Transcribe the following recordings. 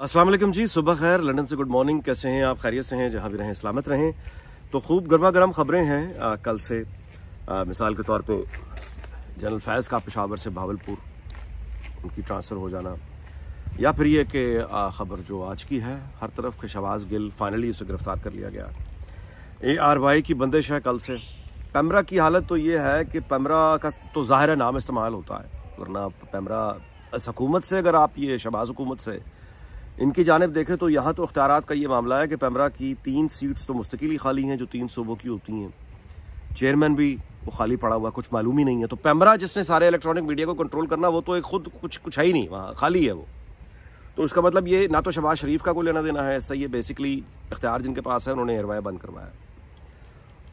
अस्सलाम वालेकुम जी, सुबह खैर, लंदन से गुड मॉर्निंग। कैसे हैं आप? खैरियत से हैं? जहां भी रहें सलामत रहें। तो खूब गर्मा गर्म खबरें हैं कल से। मिसाल के तौर पे जनरल फैज़ का पेशावर से भावलपुर उनकी ट्रांसफ़र हो जाना, या फिर ये कि ख़बर जो आज की है हर तरफ के शहबाज गिल फाइनली उसे गिरफ्तार कर लिया गया। ARY की बंदिश है कल से। पैमरा की हालत तो ये है कि पैमरा का तो ज़ाहिर है नाम इस्तेमाल होता है, वरना पैमरा हुकूमत से, अगर आप ये शहबाज हुकूमत से इनकी जानिब देखें तो यहाँ तो अख्तियारात का ये मामला है कि पैमरा की 3 सीट्स तो मुस्तकिल ही खाली हैं जो 3 सूबों की होती हैं। चेयरमैन भी वो खाली पड़ा हुआ, कुछ मालूम ही नहीं है। तो पैमरा जिसने सारे इलेक्ट्रॉनिक मीडिया को कंट्रोल करना, वो तो एक खुद कुछ है ही नहीं, वहाँ खाली है वो। तो इसका मतलब ये ना तो शहबाज शरीफ का कोई लेना देना है, ऐसा ये बेसिकली इख्तियार जिनके पास है उन्होंने एयरवाई बंद करवाया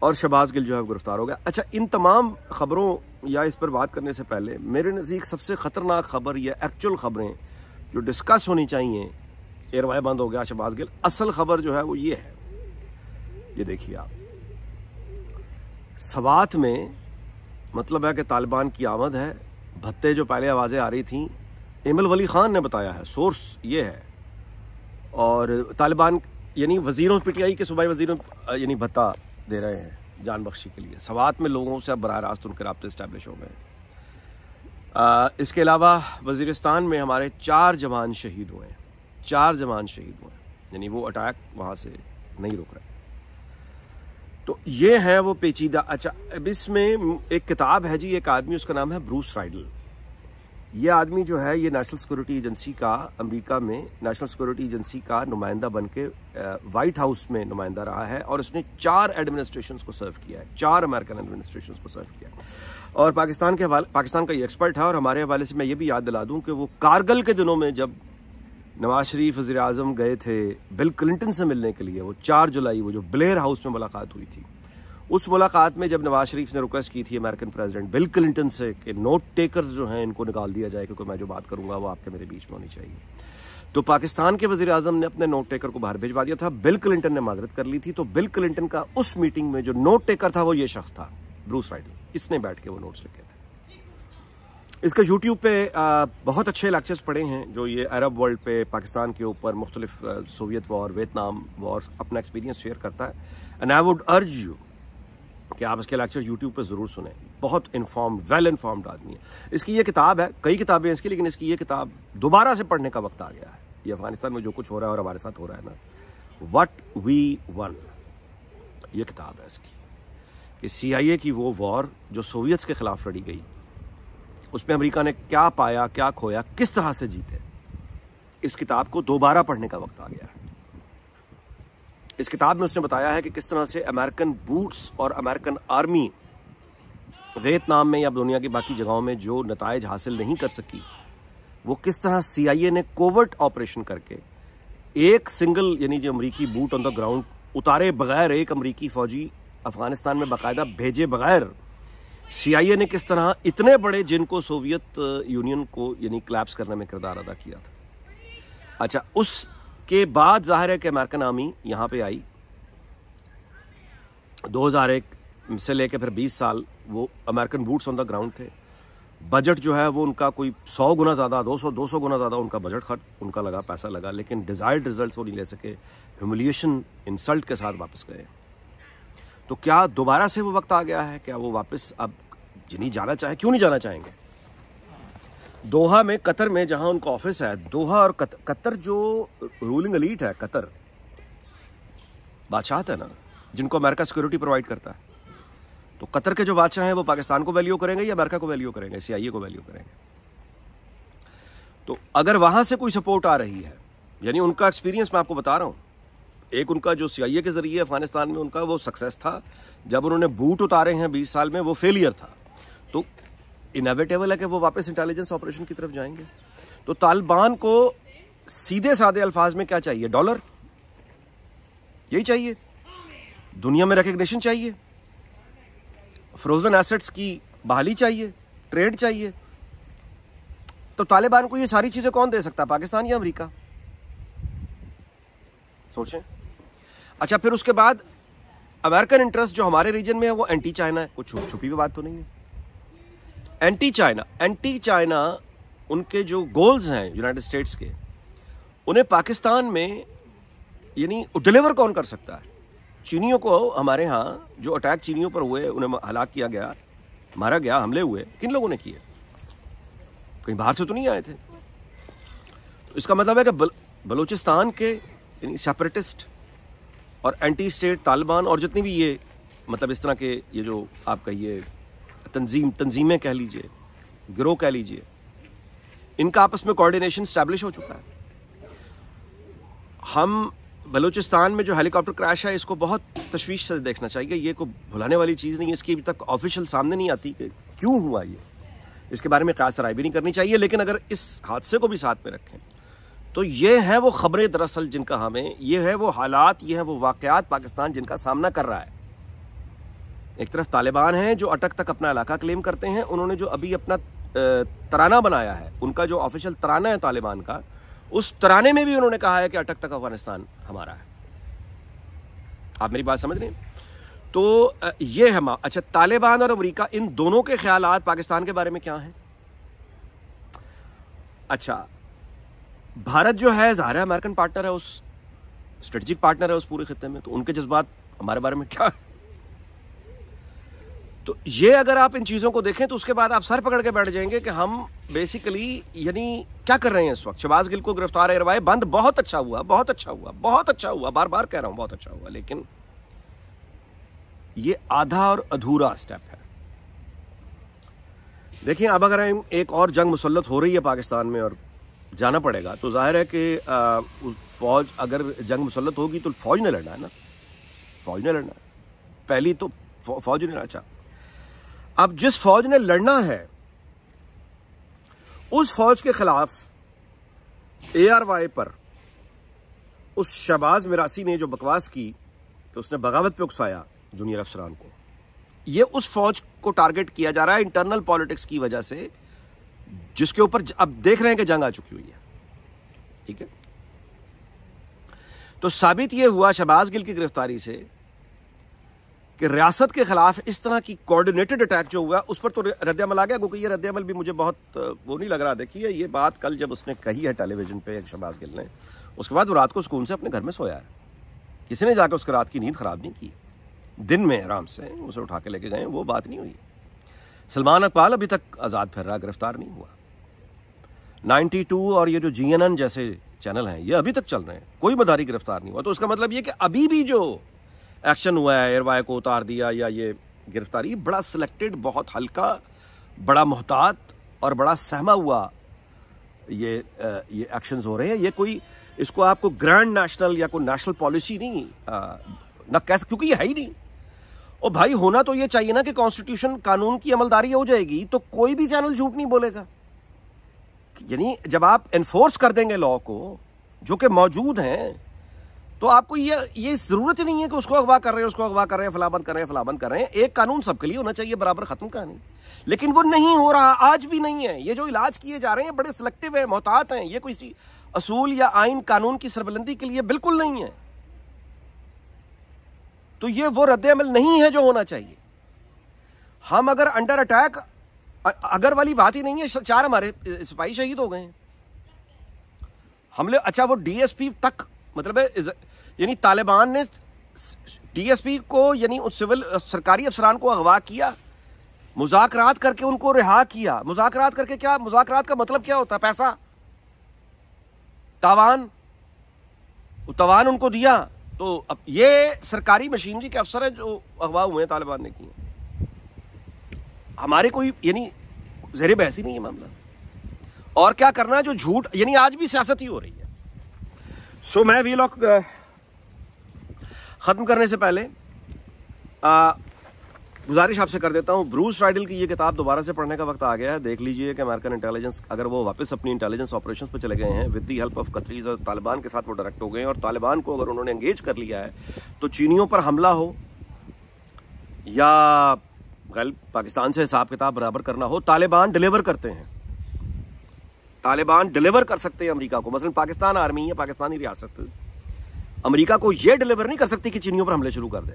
और शहबाज गिल जो है गिरफ्तार हो गया। अच्छा, इन तमाम खबरों या इस पर बात करने से पहले मेरे नज़दीक सबसे ख़तरनाक खबर या एक्चुअल खबरें जो डिस्कस होनी चाहिए, एयरवाई बंद हो गया, शहबाज गिल, असल खबर जो है वो ये है। ये देखिए आप, सवात में मतलब है कि तालिबान की आमद है। भत्ते जो पहले आवाज़ें आ रही थी, एमल वली खान ने बताया है, सोर्स ये है। और तालिबान यानी वजीरों, PTI के सूबाई वजीरों यानी भत्ता दे रहे हैं जान बख्शी के लिए। सवात में लोगों से अब बराह रास्त उनके राब्ते इस्टेब्लिश हो गए। इसके अलावा वजीरिस्तान में हमारे 4 जवान शहीद हुए हैं, 4 जवान शहीद हुए हैं, यानी वो अटैक वहां से नहीं रुक रहे। तो ये है वो पेचीदा। अच्छा, अब इसमें एक किताब है जी, एक आदमी, उसका नाम है ब्रूस राइडल। ये आदमी जो है ये नेशनल सिक्योरिटी एजेंसी का, अमेरिका में नेशनल सिक्योरिटी एजेंसी का नुमाइंदा बन के व्हाइट हाउस में नुमाइंदा रहा है और उसने 4 एडमिनिस्ट्रेशंस को सर्व किया है, 4 अमेरिकन एडमिनिस्ट्रेशंस को सर्व किया है। और पाकिस्तान का ये एक्सपर्ट है। और हमारे हवाले से मैं ये भी याद दिला दूं कि वो कारगिल के दिनों में जब नवाज शरीफ वज़ीर आज़म गए थे बिल क्लिंटन से मिलने के लिए, वो 4 जुलाई वो जो ब्लेयर हाउस में मुलाकात हुई थी, उस मुलाकात में जब नवाज शरीफ ने रिक्वेस्ट की थी अमेरिकन प्रेसिडेंट बिल क्लिंटन से कि नोट टेकर्स जो हैं इनको निकाल दिया जाए, क्योंकि मैं जो बात करूंगा वो आपके मेरे बीच में होनी चाहिए, तो पाकिस्तान के वज़ीर आज़म ने अपने नोट टेकर को बाहर भिजवा दिया था। बिल क्लिंटन ने माजरत कर ली थी। तो बिल क्लिंटन का उस मीटिंग में जो नोट टेकर था वो ये शख्स था, ब्रूस राइडल। इसने बैठ के वो नोट्स लिखे थे। इसका यूट्यूब पे बहुत अच्छे लेक्चर्स पढ़े हैं जो ये अरब वर्ल्ड पे पाकिस्तान के ऊपर मुख्तलिफ सोवियत वॉर, वियतनाम वॉर, अपना एक्सपीरियंस शेयर करता है। And I would urge you कि आप इसके लेक्चर यूट्यूब पे जरूर सुने। बहुत इन्फॉर्म्ड, वेल इन्फॉर्म्ड आदमी है। इसकी ये किताब है, कई किताबें हैं इसकी, लेकिन इसकी ये किताब दोबारा से पढ़ने का वक्त आ गया है। ये अफगानिस्तान में जो कुछ हो रहा है और हमारे साथ हो रहा है ना, व्हाट वी वन, ये किताब है इसकी, कि CIA की वो वॉर जो सोवियत्स के खिलाफ लड़ी गई, उसमें अमेरिका ने क्या पाया, क्या खोया, किस तरह से जीते। इस किताब को दोबारा पढ़ने का वक्त आ गया है। इस किताब में उसने बताया है कि किस तरह से अमेरिकन बूट्स और अमेरिकन आर्मी वियतनाम में या दुनिया की बाकी जगहों में जो नताइज हासिल नहीं कर सकी, वो किस तरह CIA ने कोवर्ट ऑपरेशन करके एक सिंगल, यानी जो अमरीकी बूट ऑन द ग्राउंड उतारे बगैर, एक अमरीकी फौजी अफगानिस्तान में बाकायदा भेजे बगैर, CIA ने किस तरह इतने बड़े जिनको सोवियत यूनियन को यानी क्लैप्स करने में किरदार अदा किया था। अच्छा, उसके बाद जाहिर है कि अमेरिकन आर्मी यहाँ पे आई। 2001 से लेकर फिर 20 साल वो American boots on the ground थे। बजट जो है वो उनका कोई 100 गुना ज़्यादा, 200 गुना ज़्यादा उनका बजट खर्च उनका लगा, पैसा लगा, लेकिन डिजायर्ड रिजल्ट्स वो नहीं ले सके। ह्यूमिलिएशन, इंसल्ट के साथ वापस गए। तो क्या दोबारा से वो वक्त आ गया है? क्या वो वापस अब जिन्हीं जाना चाहे, क्यों नहीं जाना चाहेंगे? दोहा में, कतर में जहां उनका ऑफिस है, दोहा और कतर जो रूलिंग एलीट है, कतर बादशाह है ना, जिनको अमेरिका सिक्योरिटी प्रोवाइड करता है, तो कतर के जो बादशाह हैं वो पाकिस्तान को वैल्यू करेंगे या अमेरिका को वैल्यू करेंगे, CIA को वैल्यू करेंगे? तो अगर वहां से कोई सपोर्ट आ रही है, यानी उनका एक्सपीरियंस मैं आपको बता रहा हूं, एक उनका जो CIA के जरिए अफगानिस्तान में उनका वो सक्सेस था, जब उन्होंने बूट उतारे हैं 20 साल में, वो फेलियर था। तो इनएविटेबल है कि वो वापस इंटेलिजेंस ऑपरेशन की तरफ जाएंगे। तो तालिबान को सीधे साधे अल्फाज में क्या चाहिए? डॉलर, यही चाहिए। दुनिया में रिकग्निशन चाहिए, फ्रोजन एसेट्स की बहाली चाहिए, ट्रेड चाहिए। तो तालिबान को ये सारी चीजें कौन दे सकता है, पाकिस्तान या अमेरिका? सोचें। अच्छा, फिर उसके बाद अमेरिकन इंटरेस्ट जो हमारे रीजन में है वो एंटी चाइना है। कुछ छुपी हुई बात तो नहीं है। एंटी चाइना उनके जो गोल्स हैं यूनाइटेड स्टेट्स के, उन्हें पाकिस्तान में यानी डिलीवर कौन कर सकता है? चीनियों को हमारे यहाँ जो अटैक चीनियों पर हुए, उन्हें हलाक किया गया, मारा गया, हमले हुए, किन लोगों ने किए? कहीं बाहर से तो नहीं आए थे। तो इसका मतलब है कि बलूचिस्तान के यानी सेपरेटिस्ट और एंटी स्टेट तालिबान और जितनी भी ये मतलब इस तरह के ये जो आप कहिए तंजीमें कह लीजिए, गिरोह कह लीजिए, इनका आपस में कोऑर्डिनेशन स्टैब्लिश हो चुका है। हम बलूचिस्तान में जो हेलीकॉप्टर क्रैश है इसको बहुत तशवीश से देखना चाहिए। ये कोई भुलाने वाली चीज़ नहीं है। इसकी अभी तक ऑफिशियल सामने नहीं आती कि क्यों हुआ ये, इसके बारे में क़यास राय भी नहीं करनी चाहिए। लेकिन अगर इस हादसे को भी साथ में रखें तो ये हैं वो खबरें दरअसल जिनका हमें, ये है वो हालात, ये है वो वाक़यात पाकिस्तान जिनका सामना कर रहा है। एक तरफ तालिबान हैं जो अटक तक अपना इलाका क्लेम करते हैं। उन्होंने जो अभी अपना तराना बनाया है, उनका जो ऑफिशियल तराना है तालिबान का, उस तराने में भी उन्होंने कहा है कि अटक तक अफगानिस्तान हमारा है। आप मेरी बात समझ रहे हैं? तो ये है अच्छा, तालिबान और अमेरिका, इन दोनों के ख्यालात पाकिस्तान के बारे में क्या हैं? अच्छा, भारत जो है ज़ाहिर है अमेरिकन पार्टनर है, उस स्ट्रेटेजिक पार्टनर है उस पूरे खित्ते में, तो उनके जज्बात हमारे बारे में क्या है? तो ये अगर आप इन चीज़ों को देखें तो उसके बाद आप सर पकड़ के बैठ जाएंगे कि हम बेसिकली यानी क्या कर रहे हैं इस वक्त। शहबाज गिल को गिरफ्तार करवाए, बंद, बहुत अच्छा हुआ, बहुत अच्छा हुआ, बहुत अच्छा हुआ, बार बार कह रहा हूं बहुत अच्छा हुआ, लेकिन ये आधा और अधूरा स्टेप है। देखिए, अब अगर एक और जंग मुसल्लत हो रही है पाकिस्तान में और जाना पड़ेगा, तो जाहिर है कि फौज, अगर जंग मुसल्लत होगी तो फौज ने लड़ना है ना, फौज ने लड़ना है। पहली तो फौज ने, अच्छा, अब जिस फौज ने लड़ना है उस फौज के खिलाफ ARY पर उस शहबाज मिरासी ने जो बकवास की तो उसने बगावत पे उकसाया जूनियर अफसरान को, ये उस फौज को टारगेट किया जा रहा है इंटरनल पॉलिटिक्स की वजह से, जिसके ऊपर अब देख रहे हैं कि जंग आ चुकी हुई है। ठीक है, तो साबित यह हुआ शहबाज गिल की गिरफ्तारी से कि रियासत के खिलाफ इस तरह की कोऑर्डिनेटेड अटैक जो हुआ उस पर तो रद्द-ए-अमल आ गया। क्योंकि ये रद्द-ए-अमल भी मुझे बहुत वो नहीं लग रहा। देखिए, ये बात कल जब उसने कही है टेलीविजन पे शहबाज गिल ने, उसके बाद वो रात को सुकून से अपने घर में सोया है। किसी ने जाकर उसकी रात की नींद खराब नहीं की। दिन में आराम से उसे उठा के लेके गए, वो बात नहीं हुई। सलमान इकबाल अभी तक आज़ाद फिर रहा, गिरफ्तार नहीं हुआ। 92 और ये जो GNN जैसे चैनल हैं ये अभी तक चल रहे हैं, कोई मदारी गिरफ्तार नहीं हुआ। तो उसका मतलब ये कि अभी भी जो एक्शन हुआ है, ARY को उतार दिया या ये गिरफ्तारी, बड़ा सिलेक्टेड, बहुत हल्का, बड़ा मोहतात और बड़ा सहमा हुआ ये एक्शंस हो रहे हैं। ये कोई, इसको आपको ग्रैंड नेशनल या कोई नेशनल पॉलिसी नहीं न कैसे, क्योंकि ये है ही नहीं। और भाई, होना तो ये चाहिए ना कि कॉन्स्टिट्यूशन, कानून की अमलदारी हो जाएगी तो कोई भी चैनल झूठ नहीं बोलेगा। यानी जब आप एनफोर्स कर देंगे लॉ को, जो कि मौजूद हैं, तो आपको ये जरूरत ही नहीं है कि उसको अगवा कर रहे हैं, उसको अगवा कर रहे हैं, फलाबंद कर रहे हैं, फलाबंद कर रहे हैं। एक कानून सबके लिए होना चाहिए, बराबर, खत्म कहानी। लेकिन वो नहीं हो रहा, आज भी नहीं है। ये जो इलाज किए जा रहे हैं बड़े सिलेक्टिव है, मोहतात हैं। ये कोई असूल या आइन कानून की सरबलंदी के लिए बिल्कुल नहीं है। तो ये वो रद्द-ए-अमल नहीं है जो होना चाहिए। हम अगर अंडर अटैक, अगर वाली बात ही नहीं है। 4 हमारे सिपाही शहीद हो गए हैं हमले। अच्छा, वो DSP तक, मतलब है यानी तालिबान ने DSP को, यानी उस सिविल सरकारी अफसरान को अगवा किया, मुज़ाकरात करके उनको रिहा किया। मुज़ाकरात करके क्या, मुज़ाकरात का मतलब क्या होता है? पैसा, तावान, तावान उनको दिया। तो अब ये सरकारी मशीनरी के अफसर है जो अगवा हुए हैं, तालिबान ने किए। हमारे कोई यानी ज़ेरे बहस ही नहीं है मामला। और क्या करना, जो झूठ, यानी आज भी सियासत ही हो रही है। सो मैं वीलॉग खत्म करने से पहले गुजारिश आपसे कर देता हूं, ब्रूस राइडल की ये किताब दोबारा से पढ़ने का वक्त आ गया है। देख लीजिए कि अमेरिकन इंटेलिजेंस, अगर वो वापस अपनी इंटेलिजेंस ऑपरेशंस पे चले गए हैं विद द हेल्प ऑफ कतरीज, और तालिबान के साथ वो डायरेक्ट हो गए हैं, और तालिबान को अगर उन्होंने एंगेज कर लिया है तो चीनियों पर हमला हो या कल पाकिस्तान से हिसाब किताब बराबर करना हो, तालिबान डिलीवर करते हैं। तालिबान डिलीवर कर सकते हैं अमेरिका को। मसलन पाकिस्तान आर्मी है, पाकिस्तानी रियासत अमेरिका को यह डिलीवर नहीं कर सकती कि चीनियों पर हमले शुरू कर दे।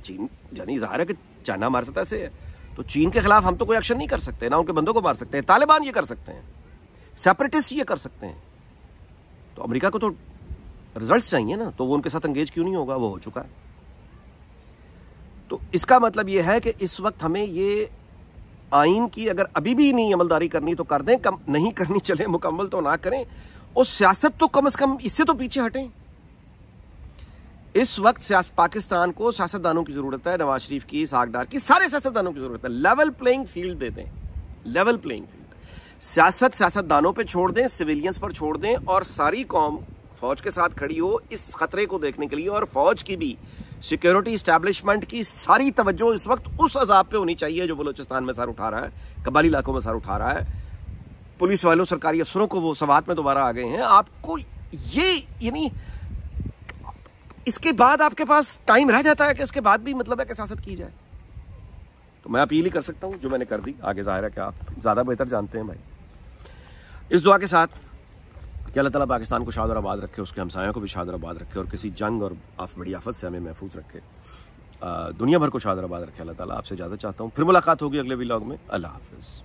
चीन, यानी जाहिर है कि चाइना हमारे साथ ऐसे है, तो चीन के खिलाफ हम तो कोई एक्शन नहीं कर सकते, ना उनके बंदों को मार सकते हैं। तालिबान ये कर सकते हैं, सेपरेटिस्ट ये कर सकते हैं। तो अमेरिका को तो रिजल्ट्स चाहिए ना, तो वो उनके साथ एंगेज क्यों नहीं होगा? वो हो चुका है। तो इसका मतलब ये है कि इस वक्त हमें ये आइन की अगर अभी भी नहीं अमलदारी करनी तो कर दें, कम नहीं करनी चले मुकम्मल तो ना करें, और सियासत तो कम से कम इससे तो पीछे हटें। इस वक्त पाकिस्तान को सियासतदानों की जरूरत है, नवाज शरीफ की, सागडार की, सारे सियासतदानों की जरूरत है। लेवल प्लेइंग फील्ड दे दें, लेवल प्लेइंग फील्ड। सियासतदानों पे छोड़ दें, सिविलियंस पर छोड़ दें, और सारी कौम फौज के साथ खड़ी हो इस खतरे को देखने के लिए। और फौज की भी, सिक्योरिटी इस्टेब्लिशमेंट की सारी तवज्जो इस वक्त उस अजाब पे होनी चाहिए जो बलूचिस्तान में सर उठा रहा है, कबाली इलाकों में सर उठा रहा है। पुलिस वालों, सरकारी अफसरों को वो सवात में दोबारा आ गए हैं। आपको ये यानी इसके बाद आपके पास टाइम रह जाता है कि इसके बाद भी मतलब है कि सियासत की जाए। तो मैं अपील ही कर सकता हूं जो मैंने कर दी, आगे जाहिर है कि आप ज्यादा बेहतर जानते हैं भाई। इस दुआ के साथ कि अल्लाह ताला पाकिस्तान को शाद और आबाद रखे, उसके हमसायों को भी शाद और आबाद रखे, और किसी जंग और बड़ी आफत से हमें महफूज रखे, दुनिया भर को शाद और आबाद रखे अल्लाह ताला। आपसे इजाजत चाहता हूं, फिर मुलाकात होगी अगले व्लॉग में। अल्लाह हाफिज।